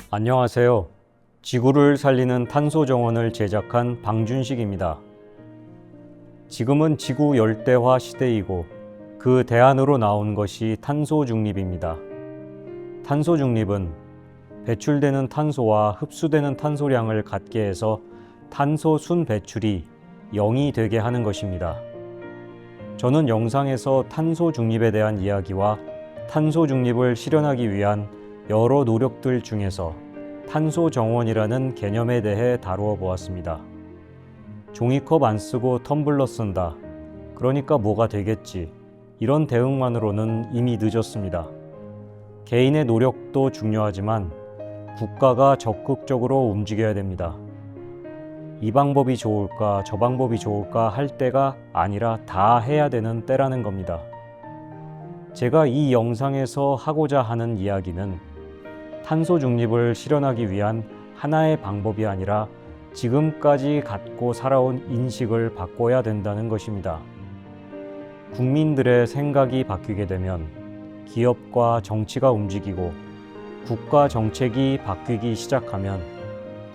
안녕하세요. 지구를 살리는 탄소 정원을 제작한 방준식입니다. 지금은 지구 열대화 시대이고 그 대안으로 나온 것이 탄소 중립입니다. 탄소 중립은 배출되는 탄소와 흡수되는 탄소량을 같게 해서 탄소 순 배출이 0이 되게 하는 것입니다. 저는 영상에서 탄소 중립에 대한 이야기와 탄소 중립을 실현하기 위한 여러 노력들 중에서 탄소 정원이라는 개념에 대해 다루어 보았습니다. 종이컵 안 쓰고 텀블러 쓴다. 그러니까 뭐가 되겠지. 이런 대응만으로는 이미 늦었습니다. 개인의 노력도 중요하지만 국가가 적극적으로 움직여야 됩니다. 이 방법이 좋을까, 저 방법이 좋을까 할 때가 아니라 다 해야 되는 때라는 겁니다. 제가 이 영상에서 하고자 하는 이야기는 탄소 중립을 실현하기 위한 하나의 방법이 아니라 지금까지 갖고 살아온 인식을 바꿔야 된다는 것입니다. 국민들의 생각이 바뀌게 되면 기업과 정치가 움직이고 국가 정책이 바뀌기 시작하면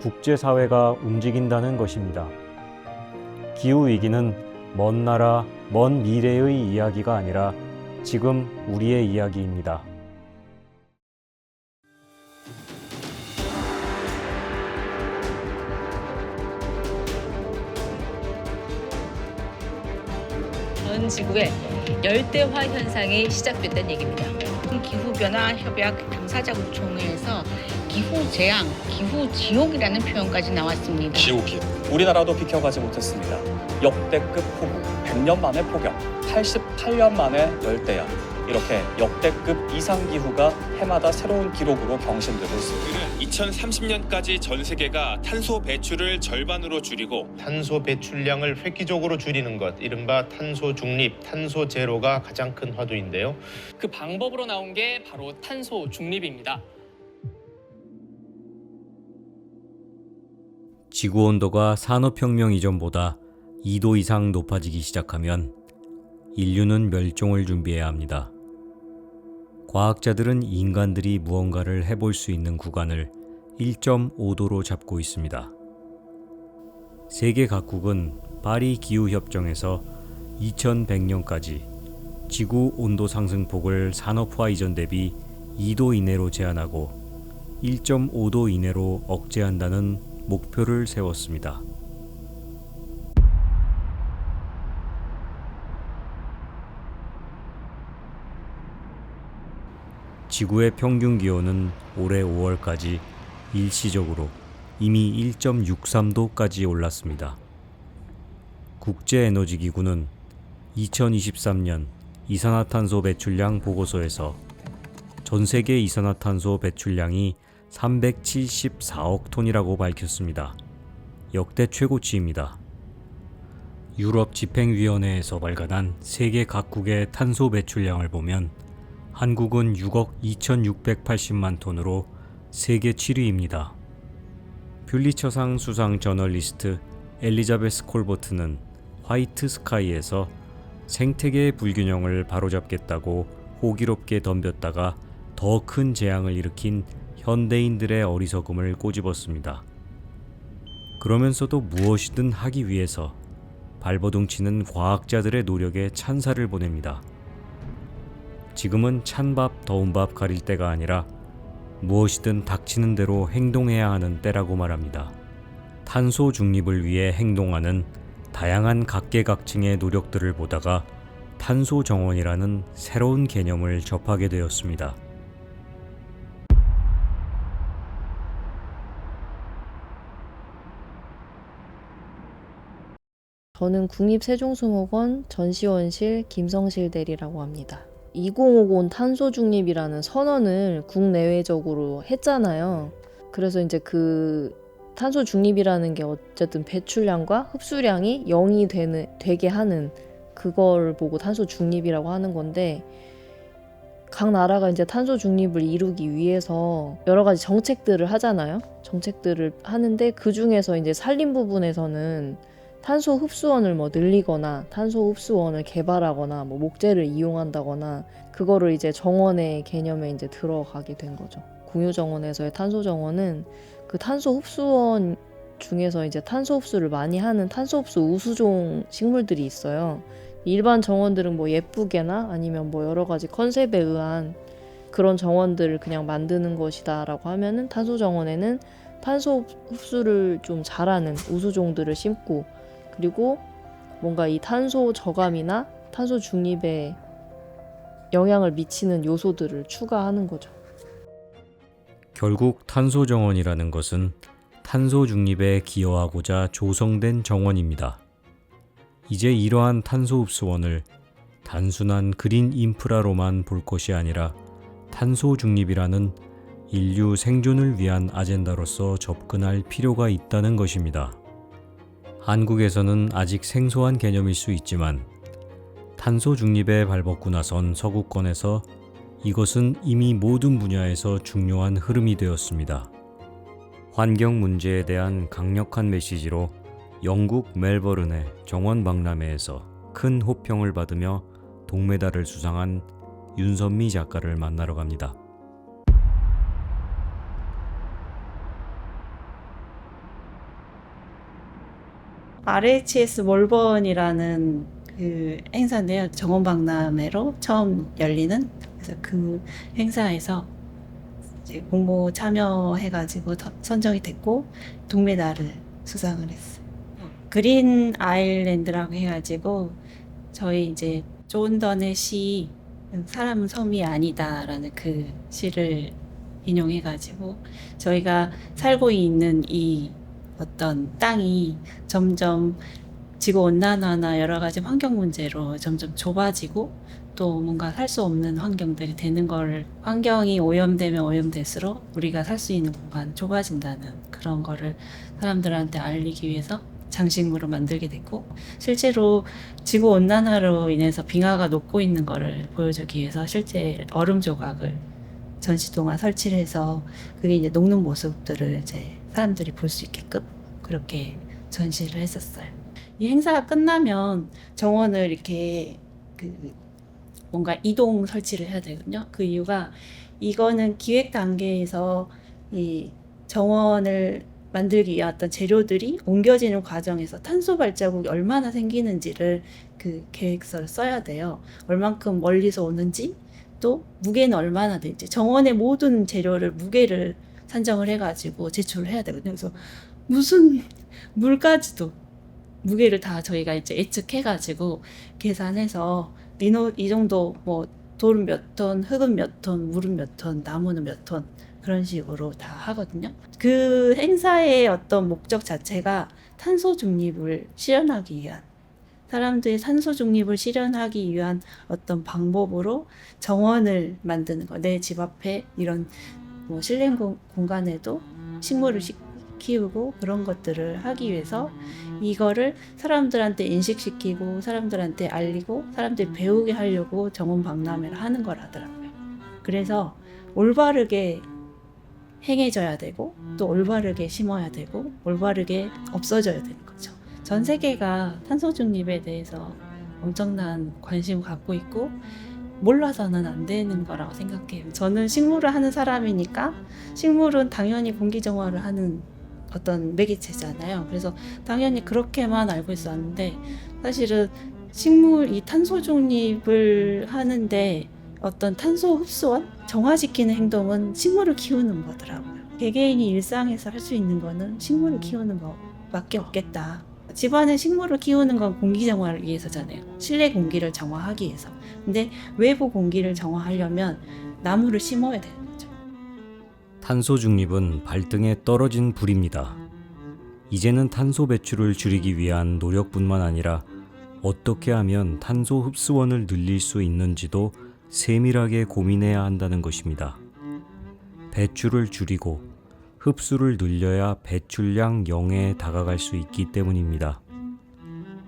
국제사회가 움직인다는 것입니다. 기후위기는 먼 나라, 먼 미래의 이야기가 아니라 지금 우리의 이야기입니다. 전 지구에 열대화 현상이 시작됐다는 얘기입니다. 기후변화 협약 당사자 국총회에서 기후재앙, 기후지옥이라는 표현까지 나왔습니다. 지옥이 우리나라도 비켜가지 못했습니다. 역대급 폭우, 100년 만에 폭염, 88년 만에 열대야. 이렇게 역대급 이상기후가 해마다 새로운 기록으로 경신되고 있습니다. 우리는 2030년까지 전 세계가 탄소 배출을 절반으로 줄이고 탄소 배출량을 획기적으로 줄이는 것, 이른바 탄소 중립, 탄소 제로가 가장 큰 화두인데요. 그 방법으로 나온 게 바로 탄소 중립입니다. 지구 온도가 산업혁명 이전보다 2도 이상 높아지기 시작하면 인류는 멸종을 준비해야 합니다. 과학자들은 인간들이 무언가를 해볼 수 있는 구간을 1.5도로 잡고 있습니다. 세계 각국은 파리 기후협정에서 2100년까지 지구 온도 상승폭을 산업화 이전 대비 2도 이내로 제한하고 1.5도 이내로 억제한다는 목표를 세웠습니다. 지구의 평균 기온은 올해 5월까지 일시적으로 이미 1.63도까지 올랐습니다. 국제에너지기구는 2023년 이산화탄소 배출량 보고서에서 전 세계 이산화탄소 배출량이 374억 톤이라고 밝혔습니다. 역대 최고치입니다. 유럽 집행위원회에서 발간한 세계 각국의 탄소 배출량을 보면 한국은 6억 2,680만 톤으로 세계 7위입니다. 퓰리처상 수상 저널리스트 엘리자베스 콜버트는 화이트 스카이에서 생태계의 불균형을 바로잡겠다고 호기롭게 덤볐다가 더 큰 재앙을 일으킨 현대인들의 어리석음을 꼬집었습니다. 그러면서도 무엇이든 하기 위해서 발버둥치는 과학자들의 노력에 찬사를 보냅니다. 지금은 찬밥, 더운밥 가릴 때가 아니라 무엇이든 닥치는 대로 행동해야 하는 때라고 말합니다. 탄소 중립을 위해 행동하는 다양한 각계각층의 노력들을 보다가 탄소 정원이라는 새로운 개념을 접하게 되었습니다. 저는 국립세종수목원 전시원실 김성실 대리라고 합니다. 2050 탄소 중립이라는 선언을 국내외적으로 했잖아요. 그래서 이제 그 탄소 중립이라는 게 어쨌든 배출량과 흡수량이 0이 되게 하는 그걸 보고 탄소 중립이라고 하는 건데, 각 나라가 이제 탄소 중립을 이루기 위해서 여러 가지 정책들을 하잖아요. 정책들을 하는데 그 중에서 이제 산림 부분에서는 탄소 흡수원을 늘리거나 탄소 흡수원을 개발하거나 목재를 이용한다거나 그거를 이제 정원의 개념에 이제 들어가게 된 거죠. 공유정원에서의 탄소정원은 그 탄소 흡수원 중에서 이제 탄소 흡수를 많이 하는 탄소 흡수 우수종 식물들이 있어요. 일반 정원들은 뭐 예쁘게나 아니면 뭐 여러 가지 컨셉에 의한 그런 정원들을 그냥 만드는 것이다라고 하면은 탄소 정원에는 탄소 흡수를 좀 잘하는 우수종들을 심고, 그리고 뭔가 이 탄소 저감이나 탄소 중립에 영향을 미치는 요소들을 추가하는 거죠. 결국 탄소 정원이라는 것은 탄소 중립에 기여하고자 조성된 정원입니다. 이제 이러한 탄소 흡수원을 단순한 그린 인프라로만 볼 것이 아니라 탄소 중립이라는 인류 생존을 위한 아젠다로서 접근할 필요가 있다는 것입니다. 한국에서는 아직 생소한 개념일 수 있지만 탄소 중립에 발벗고 나선 서구권에서 이것은 이미 모든 분야에서 중요한 흐름이 되었습니다. 환경 문제에 대한 강력한 메시지로 영국 멜버른의 정원 박람회에서 큰 호평을 받으며 동메달을 수상한 윤선미 작가를 만나러 갑니다. RHS 몰번이라는 그 행사인데요. 정원 박람회로 처음 열리는, 그래서 그 행사에서 이제 공모 참여해가지고 선정이 됐고 동메달을 수상을 했어요. 그린 아일랜드라고 해가지고 저희 이제 존 던의 시 사람은 섬이 아니다라는 그 시를 인용해가지고 저희가 살고 있는 이 어떤 땅이 점점 지구온난화나 여러 가지 환경 문제로 점점 좁아지고 또 뭔가 살 수 없는 환경들이 되는 걸, 환경이 오염되면 오염될수록 우리가 살 수 있는 공간 좁아진다는 그런 거를 사람들한테 알리기 위해서 장식물을 만들게 됐고, 실제로 지구온난화로 인해서 빙하가 녹고 있는 거를 보여주기 위해서 실제 얼음 조각을 전시 동안 설치를 해서 그게 이제 녹는 모습들을 이제 사람들이 볼 수 있게끔 그렇게 전시를 했었어요. 이 행사가 끝나면 정원을 이렇게 뭔가 이동 설치를 해야 되거든요. 그 이유가 이거는 기획 단계에서 이 정원을 만들기 위한 어떤 재료들이 옮겨지는 과정에서 탄소 발자국이 얼마나 생기는지를 그 계획서를 써야 돼요. 얼만큼 멀리서 오는지, 또 무게는 얼마나 될지, 정원의 모든 재료를 무게를 산정을 해가지고 제출을 해야 되거든요. 그래서 무슨 물까지도 무게를 다 저희가 이제 예측해가지고 계산해서 이 정도 뭐 돌은 몇 톤, 흙은 몇 톤, 물은 몇 톤, 나무는 몇 톤, 그런 식으로 다 하거든요. 그 행사의 어떤 목적 자체가 탄소 중립을 실현하기 위한, 사람들의 탄소 중립을 실현하기 위한 어떤 방법으로 정원을 만드는 거. 내 집 앞에 이런 뭐 실내 공간에도 식물을 키우고 그런 것들을 하기 위해서 이거를 사람들한테 인식시키고 사람들한테 알리고 사람들이 배우게 하려고 정원 박람회를 하는 거라더라고요. 그래서 올바르게 행해져야 되고 또 올바르게 심어야 되고 올바르게 없어져야 되는 거죠. 전 세계가 탄소 중립에 대해서 엄청난 관심을 갖고 있고 몰라서는 안 되는 거라고 생각해요. 저는 식물을 하는 사람이니까 식물은 당연히 공기 정화를 하는 어떤 매개체잖아요. 그래서 당연히 그렇게만 알고 있었는데 사실은 식물 이 탄소 중립을 하는데 어떤 탄소 흡수원 정화시키는 행동은 식물을 키우는 거더라고요. 개개인이 일상에서 할 수 있는 거는 식물을 키우는 거밖에 없겠다. 집안에 식물을 키우는 건 공기 정화를 위해서잖아요. 실내 공기를 정화하기 위해서. 근데 외부 공기를 정화하려면 나무를 심어야 되는 거죠. 탄소 중립은 발등에 떨어진 불입니다. 이제는 탄소 배출을 줄이기 위한 노력뿐만 아니라 어떻게 하면 탄소 흡수원을 늘릴 수 있는지도 세밀하게 고민해야 한다는 것입니다. 배출을 줄이고 흡수를 늘려야 배출량 0에 다가갈 수 있기 때문입니다.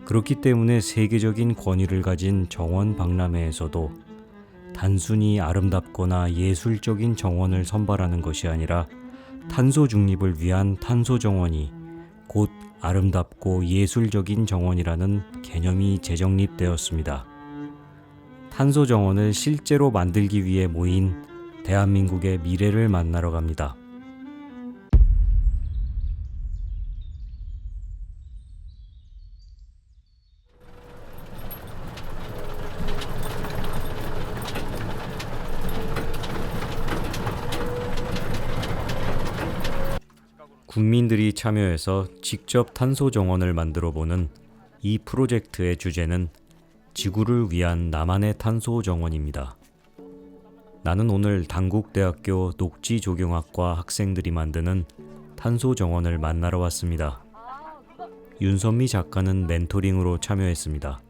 그렇기 때문에 세계적인 권위를 가진 정원 박람회에서도 단순히 아름답거나 예술적인 정원을 선발하는 것이 아니라 탄소 중립을 위한 탄소 정원이 곧 아름답고 예술적인 정원이라는 개념이 재정립되었습니다. 탄소 정원을 실제로 만들기 위해 모인 대한민국의 미래를 만나러 갑니다. 국민들이 참여해서 직접 탄소 정원을 만들어 보는 이 프로젝트의 주제는 지구를 위한 나만의 탄소 정원입니다. 나는 오늘 단국대학교 녹지조경학과 학생들이 만드는 탄소 정원을 만나러 왔습니다. 윤선미 작가는 멘토링으로 참여했습니다.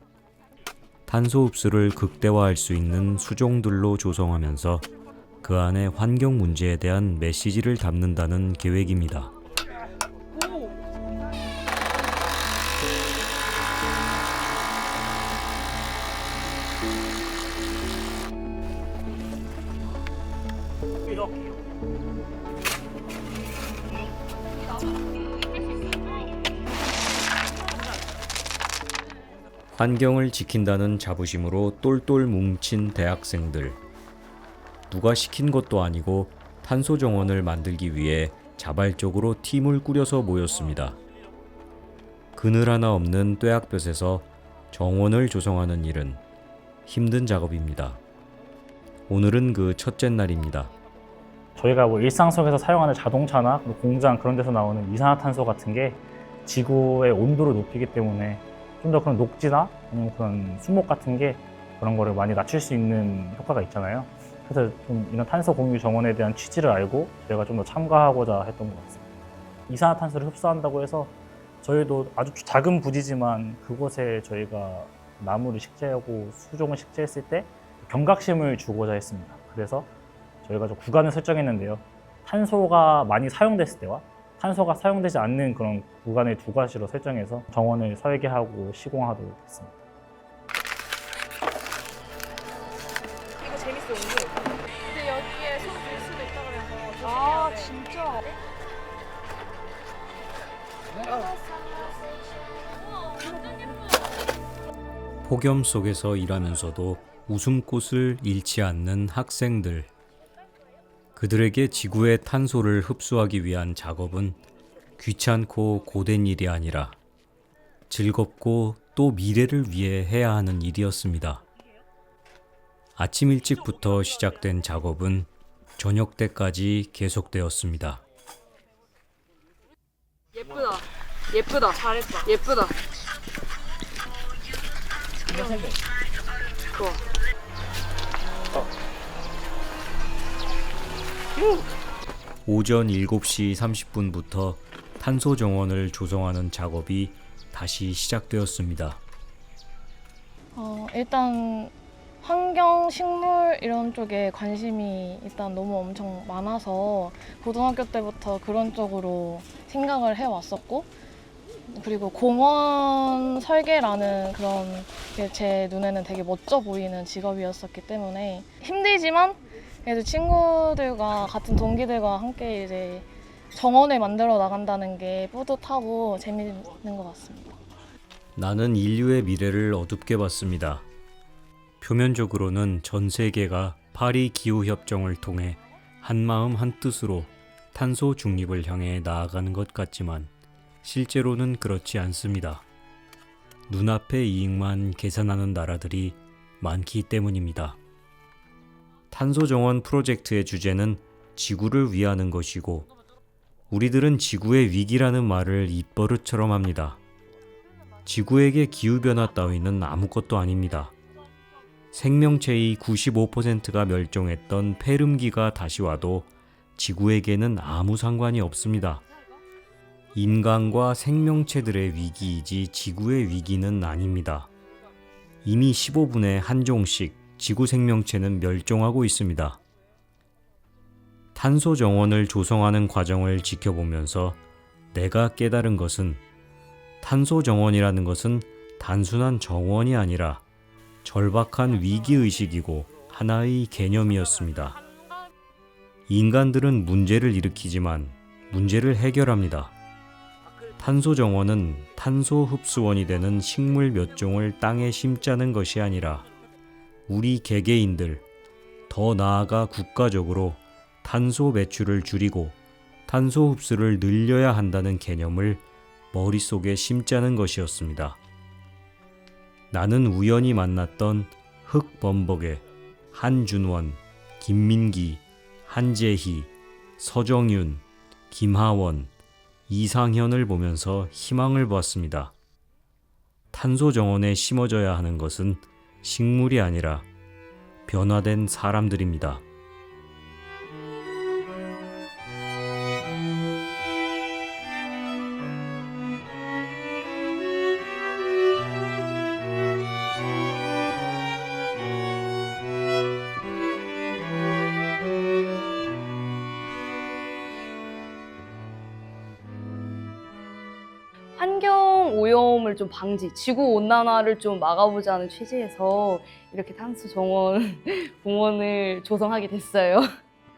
탄소 흡수를 극대화할 수 있는 수종들로 조성하면서 그 안에 환경 문제에 대한 메시지를 담는다는 계획입니다. 환경을 지킨다는 자부심으로 똘똘 뭉친 대학생들. 누가 시킨 것도 아니고 탄소 정원을 만들기 위해 자발적으로 팀을 꾸려서 모였습니다. 그늘 하나 없는 뙤약볕에서 정원을 조성하는 일은 힘든 작업입니다. 오늘은 그 첫째 날입니다. 저희가 일상 속에서 사용하는 자동차나 공장 그런 데서 나오는 이산화탄소 같은 게 지구의 온도를 높이기 때문에 좀 더 그런 녹지나 아니면 그런 수목 같은 게 그런 거를 많이 낮출 수 있는 효과가 있잖아요. 그래서 좀 이런 탄소 공유 정원에 대한 취지를 알고 저희가 좀 더 참가하고자 했던 것 같습니다. 이산화탄소를 흡수한다고 해서 저희도 아주 작은 부지지만 그곳에 저희가 나무를 식재하고 수종을 식재했을 때 경각심을 주고자 했습니다. 그래서 저희가 좀 구간을 설정했는데요. 탄소가 많이 사용됐을 때와 탄소가 사용되지 않는 그런 구간을 두 가지로 설정해서 정원을 설계하고 시공하도록 했습니다. 이거 재밌어, 은근. 근데 여기에 손 들 수도 있다 그래서. 아, 진짜? 폭염 속에서 일하면서도 웃음꽃을 잃지 않는 학생들. 그들에게 지구의 탄소를 흡수하기 위한 작업은 귀찮고 고된 일이 아니라 즐겁고 또 미래를 위해 해야 하는 일이었습니다. 아침 일찍부터 시작된 작업은 저녁 때까지 계속되었습니다. 예쁘다. 예쁘다. 잘했다. 예쁘다. 좋아. 오전 7시 30분부터 탄소 정원을 조성하는 작업이 다시 시작되었습니다. 일단 환경, 식물 이런 쪽에 관심이 일단 너무 엄청 많아서 고등학교 때부터 그런 쪽으로 생각을 해왔었고, 그리고 공원 설계라는 그런 게 제 눈에는 되게 멋져 보이는 직업이었었기 때문에 힘들지만 그래도 친구들과 같은 동기들과 함께 이제 정원을 만들어 나간다는 게 뿌듯하고 재밌는 것 같습니다. 나는 인류의 미래를 어둡게 봤습니다. 표면적으로는 전 세계가 파리 기후협정을 통해 한마음 한뜻으로 탄소 중립을 향해 나아가는 것 같지만 실제로는 그렇지 않습니다. 눈앞의 이익만 계산하는 나라들이 많기 때문입니다. 탄소 정원 프로젝트의 주제는 지구를 위하는 것이고 우리들은 지구의 위기라는 말을 입버릇처럼 합니다. 지구에게 기후변화 따위는 아무것도 아닙니다. 생명체의 95%가 멸종했던 폐렴기가 다시 와도 지구에게는 아무 상관이 없습니다. 인간과 생명체들의 위기이지 지구의 위기는 아닙니다. 이미 15분에 한 종씩 지구 생명체는 멸종하고 있습니다. 탄소 정원을 조성하는 과정을 지켜보면서 내가 깨달은 것은 탄소 정원이라는 것은 단순한 정원이 아니라 절박한 위기의식이고 하나의 개념이었습니다. 인간들은 문제를 일으키지만 문제를 해결합니다. 탄소 정원은 탄소 흡수원이 되는 식물 몇 종을 땅에 심자는 것이 아니라 우리 개개인들, 더 나아가 국가적으로 탄소 배출을 줄이고 탄소 흡수를 늘려야 한다는 개념을 머릿속에 심자는 것이었습니다. 나는 우연히 만났던 흑범벅의 한준원, 김민기, 한재희, 서정윤, 김하원, 이상현을 보면서 희망을 보았습니다. 탄소 정원에 심어져야 하는 것은 식물이 아니라 변화된 사람들입니다. 환경 오염을 좀 방지, 지구 온난화를 좀 막아보자는 취지에서 이렇게 탄소 정원 공원을 조성하게 됐어요.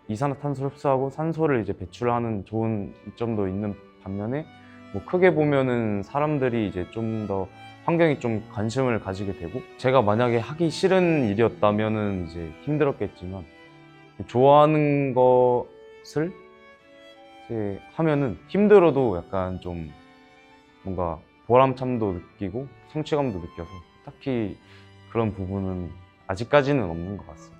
이산화탄소를 흡수하고 산소를 이제 배출하는 좋은 이점도 있는 반면에 뭐 크게 보면은 사람들이 이제 좀 더 환경에 좀 관심을 가지게 되고, 제가 만약에 하기 싫은 일이었다면은 이제 힘들었겠지만 좋아하는 것을 이제 하면은 힘들어도 약간 좀 뭔가 보람참도 느끼고 성취감도 느껴서 딱히 그런 부분은 아직까지는 없는 것 같습니다.